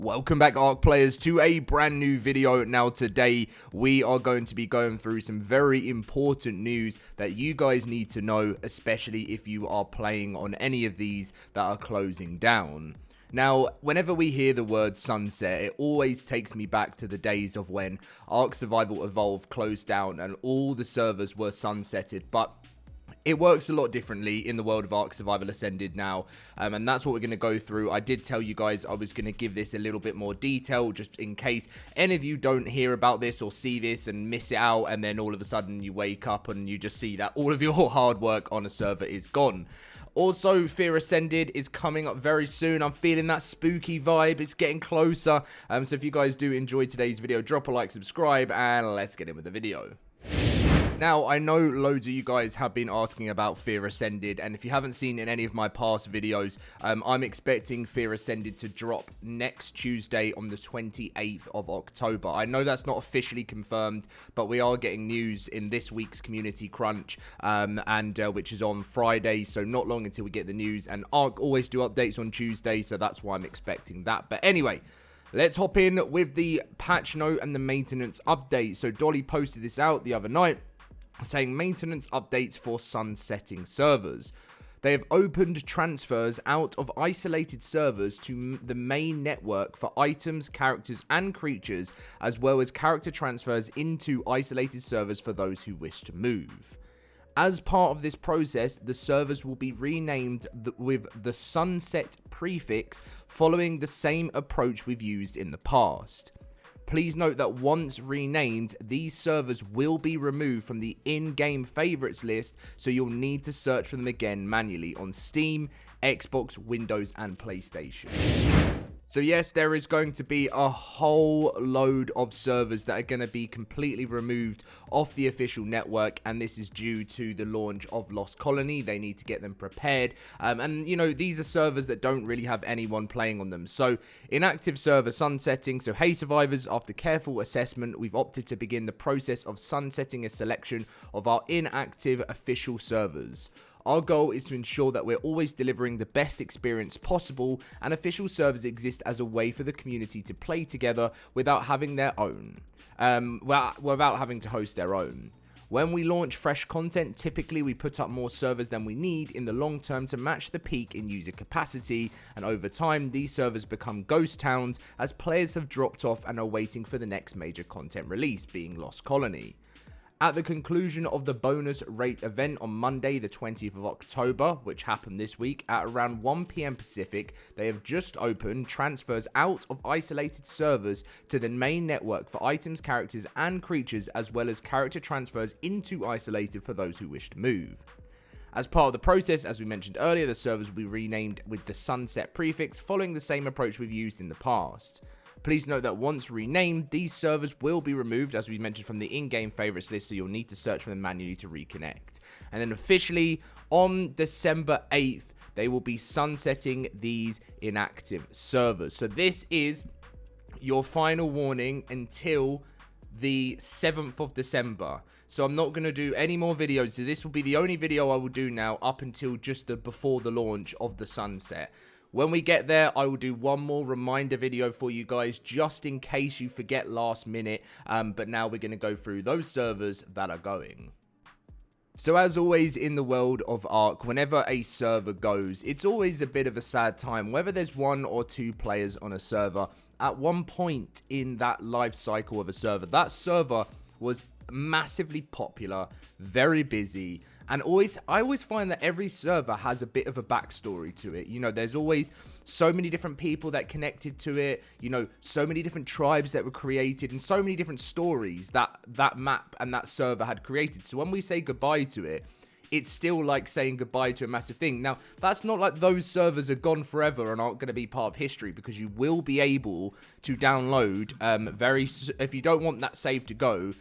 Welcome back, Ark players, to a brand new video. Now today we are going to be going through some very important news that you guys need to know, especially if you are playing on any of these that are closing down. Now, whenever we hear the word sunset, it always takes me back to the days of when Ark Survival Evolved closed down and all the servers were sunsetted, but it works a lot differently in the world of Ark Survival Ascended now, and that's what we're going to go through. I did tell you guys I was going to give this a little bit more detail, just in case any of you don't hear about this or see this and miss it out, and then all of a sudden you wake up and you just see that all of your hard work on a server is gone. Also, Fear Ascended is coming up very soon. I'm feeling that spooky vibe. It's getting closer. So if you guys do enjoy today's video, drop a like, subscribe, and let's get in with the video. Now, I know loads of you guys have been asking about Fear Ascended, and if you haven't seen in any of my past videos, I'm expecting Fear Ascended to drop next Tuesday on the 28th of October. I know that's not officially confirmed, but we are getting news in this week's Community Crunch, which is on Friday, so not long until we get the news, and Ark always do updates on Tuesday, so that's why I'm expecting that. But anyway, let's hop in with the patch note and the maintenance update. So Dolly posted this out the other night, saying maintenance updates for sunsetting servers. They have opened transfers out of isolated servers to the main network for items, characters, and creatures, as well as character transfers into isolated servers for those who wish to move. As part of this process, the servers will be renamed with the sunset prefix, following the same approach we've used in the past. Please note that once renamed, these servers will be removed from the in-game favorites list, so you'll need to search for them again manually on Steam, Xbox, Windows, and PlayStation. So yes, there is going to be a whole load of servers that are going to be completely removed off the official network, and this is due to the launch of Lost Colony. They need to get them prepared, and you know, these are servers that don't really have anyone playing on them. So inactive server sunsetting. So hey survivors, after careful assessment, we've opted to begin the process of sunsetting a selection of our inactive official servers. Our goal is to ensure that we're always delivering the best experience possible, and official servers exist as a way for the community to play together without having their own, without having to host their own. When we launch fresh content, typically we put up more servers than we need in the long term to match the peak in user capacity, and over time these servers become ghost towns as players have dropped off and are waiting for the next major content release, being Lost Colony. At the conclusion of the bonus rate event on Monday, the 20th of October, which happened this week, at around 1 PM Pacific, they have just opened transfers out of isolated servers to the main network for items, characters, and creatures, as well as character transfers into isolated for those who wish to move. As part of the process, as we mentioned earlier, the servers will be renamed with the sunset prefix, following the same approach we've used in the past. Please note that once renamed, these servers will be removed, as we mentioned, from the in-game favorites list, so you'll need to search for them manually to reconnect. And then officially, on December 8th, they will be sunsetting these inactive servers. So this is your final warning until the 7th of December. So I'm not going to do any more videos. So this will be the only video I will do now up until just before the launch of the sunset. When we get there, I will do one more reminder video for you guys, just in case you forget last minute. But now we're going to go through those servers that are going. So as always in the world of Ark, whenever a server goes, it's always a bit of a sad time. Whether there's 1 or 2 players on a server, at one point in that life cycle of a server, that server was massively popular, very busy, and I always find that every server has a bit of a backstory to it. You know, there's always so many different people that connected to it, you know, so many different tribes that were created, and so many different stories that map and that server had created. So when we say goodbye to it, it's still like saying goodbye to a massive thing. Now, that's not like those servers are gone forever and aren't going to be part of history, because you will be able to download, if you don't want that save to go,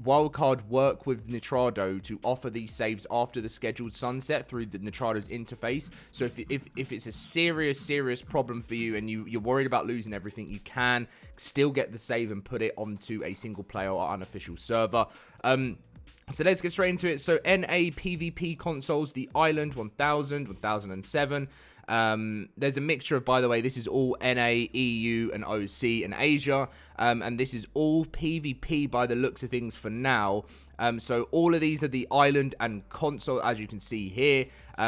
Wildcard work with Nitrado to offer these saves after the scheduled sunset through the Nitrado's interface. So if it's a serious problem for you and you're worried about losing everything, you can still get the save and put it onto a single player or unofficial server. So let's get straight into it. So NA PvP consoles, the Island 1000, 1007. There's a mixture of, by the way, this is all NA, EU, and OC, and Asia, and this is all PvP by the looks of things for now. So all of these are the island and console, as you can see here.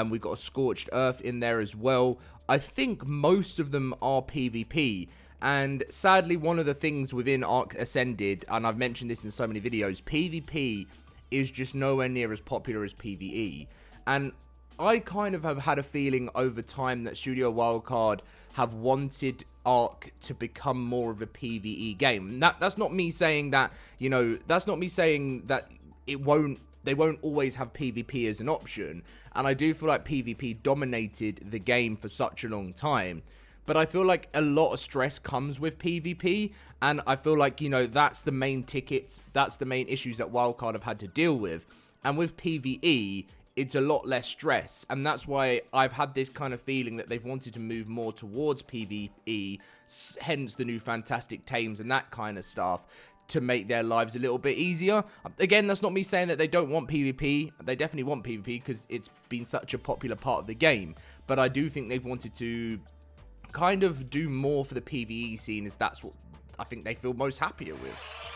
We've got a Scorched Earth in there as well. I think most of them are PvP. And sadly, one of the things within Ark Ascended, and I've mentioned this in so many videos, PvP is just nowhere near as popular as PvE. And I kind of have had a feeling over time that Studio Wildcard have wanted Ark to become more of a PvE game. That's not me saying that, you know, that's not me saying that they won't always have PvP as an option. And I do feel like PvP dominated the game for such a long time. But I feel like a lot of stress comes with PvP, and I feel like, you know, that's the main tickets, that's the main issues that Wildcard have had to deal with. And with PvE, it's a lot less stress, and that's why I've had this kind of feeling that they've wanted to move more towards PvE, hence the new fantastic tames and that kind of stuff, to make their lives a little bit easier. Again, that's not me saying that they don't want PvP. They definitely want PvP because it's been such a popular part of the game. But I do think they've wanted to kind of do more for the PvE scene, as that's what I think they feel most happier with.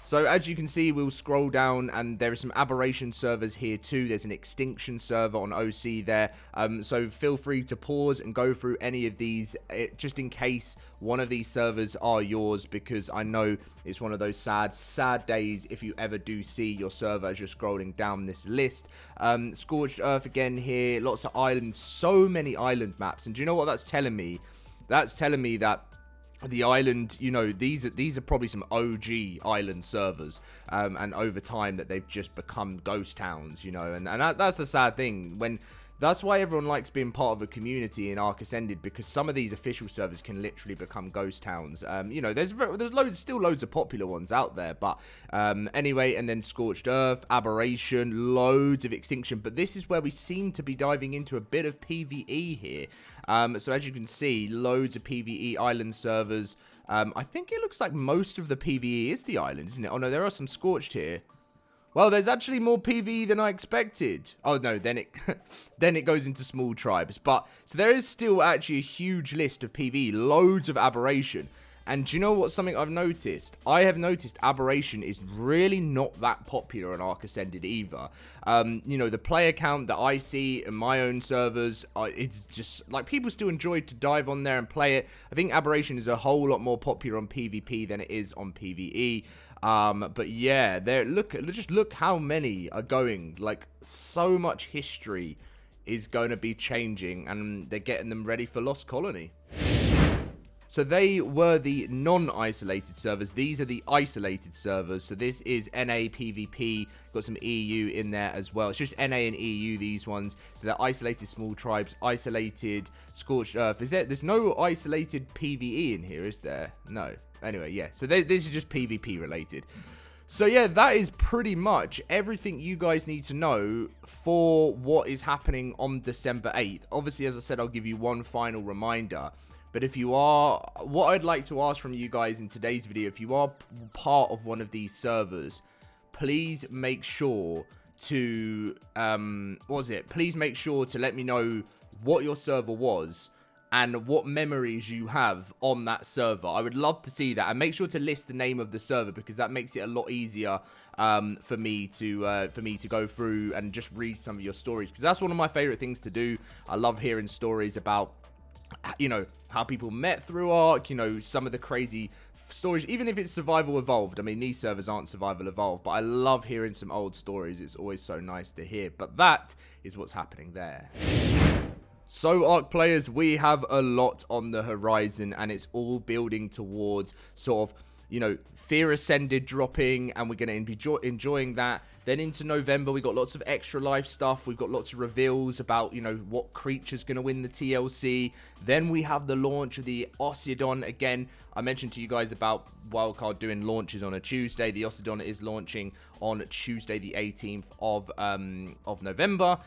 So as you can see, we'll scroll down and there are some Aberration servers here too. There's an Extinction server on OC there. So feel free to pause and go through any of these just in case one of these servers are yours, because I know it's one of those sad days if you ever do see your server as you're scrolling down this list. Scorched Earth again here, lots of islands, so many island maps. And do you know what that's telling me? That's telling me that the island, you know, these are probably some OG island servers, and over time that they've just become ghost towns, you know, and that's the sad thing. That's why everyone likes being part of a community in Ark Ascended, because some of these official servers can literally become ghost towns. You know, there's still loads of popular ones out there, but anyway, and then Scorched Earth, Aberration, loads of Extinction, but this is where we seem to be diving into a bit of PvE here. So as you can see, loads of PvE island servers. I think it looks like most of the PvE is the island, isn't it? Oh no, there are some Scorched here. Well, there's actually more PvE than I expected. Oh no, then it goes into small tribes. But so there is still actually a huge list of PvE, loads of Aberration. And do you know what's something I've noticed? I have noticed Aberration is really not that popular on Ark Ascended either. You know, the player count that I see in my own servers, it's just like people still enjoy to dive on there and play it. I think Aberration is a whole lot more popular on PvP than it is on PvE. But yeah, just look how many are going. Like, so much history is going to be changing, and they're getting them ready for Lost Colony. So they were the non-isolated servers. These are the isolated servers. So this is NA PvP. Got some EU in there as well. It's just NA and EU, these ones. So they're isolated small tribes, isolated Scorched Earth. There's no isolated PvE in here, is there? No. Anyway, yeah. So this is just PvP related. So yeah, that is pretty much everything you guys need to know for what is happening on December 8th. Obviously, as I said, I'll give you one final reminder. But if you are, what I'd like to ask from you guys in today's video, if you are part of one of these servers, please make sure to, please make sure to let me know what your server was and what memories you have on that server. I would love to see that, and make sure to list the name of the server, because that makes it a lot easier for me to go through and just read some of your stories, because that's one of my favorite things to do. I love hearing stories about, you know, how people met through Ark, you know, some of the crazy stories, even if it's survival evolved. I mean, these servers aren't survival evolved, but I love hearing some old stories. It's always so nice to hear. But that is what's happening there. So, Ark players, we have a lot on the horizon, and it's all building towards sort of, you know, Fear Ascended dropping, and we're going to be enjoying that. Then into November, we got lots of extra life stuff. We've got lots of reveals about, you know, what creature's going to win the TLC. Then we have the launch of the Oceodon. Again, I mentioned to you guys about Wildcard doing launches on a Tuesday. The Oceodon is launching on Tuesday, the 18th of November.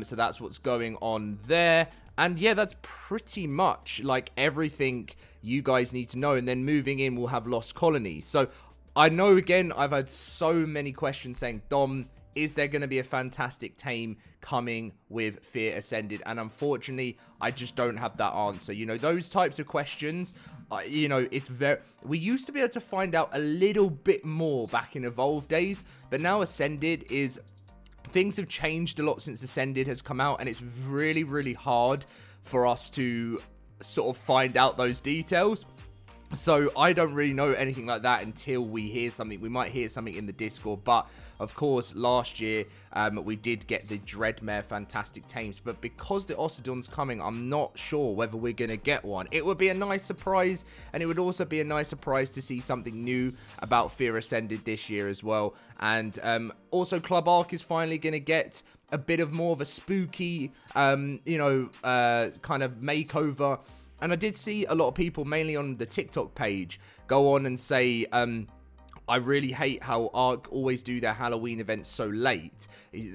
So that's what's going on there. And yeah, that's pretty much like everything you guys need to know. And then moving in, we'll have Lost Colony. So I know, again, I've had so many questions saying, Dom, is there going to be a fantastic tame coming with Fear Ascended? And unfortunately, I just don't have that answer. You know, those types of questions, you know, it's very... We used to be able to find out a little bit more back in Evolve days, but now Ascended is... Things have changed a lot since Ascended has come out, and it's really, really hard for us to sort of find out those details. So I don't really know anything like that until we hear something. We might hear something in the Discord, but of course last year we did get the Dreadmare Fantastic Tames, but because the Ossodon's coming, I'm not sure whether we're going to get one. It would be a nice surprise, and it would also be a nice surprise to see something new about Fear Ascended this year as well. And also Club Ark is finally going to get a bit of more of a spooky, you know, kind of makeover. And I did see a lot of people, mainly on the TikTok page, go on and say, I really hate how Ark always do their Halloween events so late.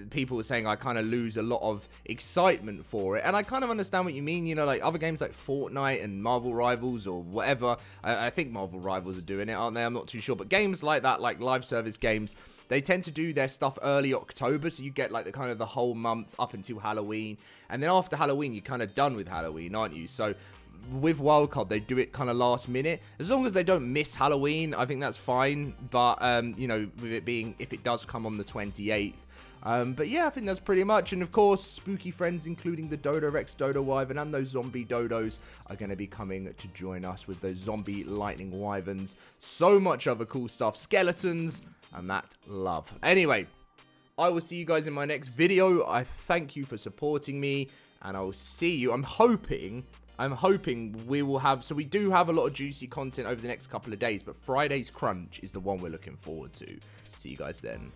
People were saying I kind of lose a lot of excitement for it. And I kind of understand what you mean. You know, like other games like Fortnite and Marvel Rivals or whatever. I think Marvel Rivals are doing it, aren't they? I'm not too sure. But games like that, like live service games, they tend to do their stuff early October. So you get like the kind of the whole month up until Halloween. And then after Halloween, you're kind of done with Halloween, aren't you? So... with Wildcard, they do it kind of last minute. As long as they don't miss Halloween, I think that's fine. But, you know, with it being, if it does come on the 28th. But yeah, I think that's pretty much. And of course, spooky friends, including the Dodo Rex, Dodo Wyvern, and those zombie dodos are going to be coming to join us with those zombie lightning wyverns. So much other cool stuff. Skeletons, and that love. Anyway, I will see you guys in my next video. I thank you for supporting me, and I will see you. I'm hoping we will have... So we do have a lot of juicy content over the next couple of days, but Friday's Crunch is the one we're looking forward to. See you guys then.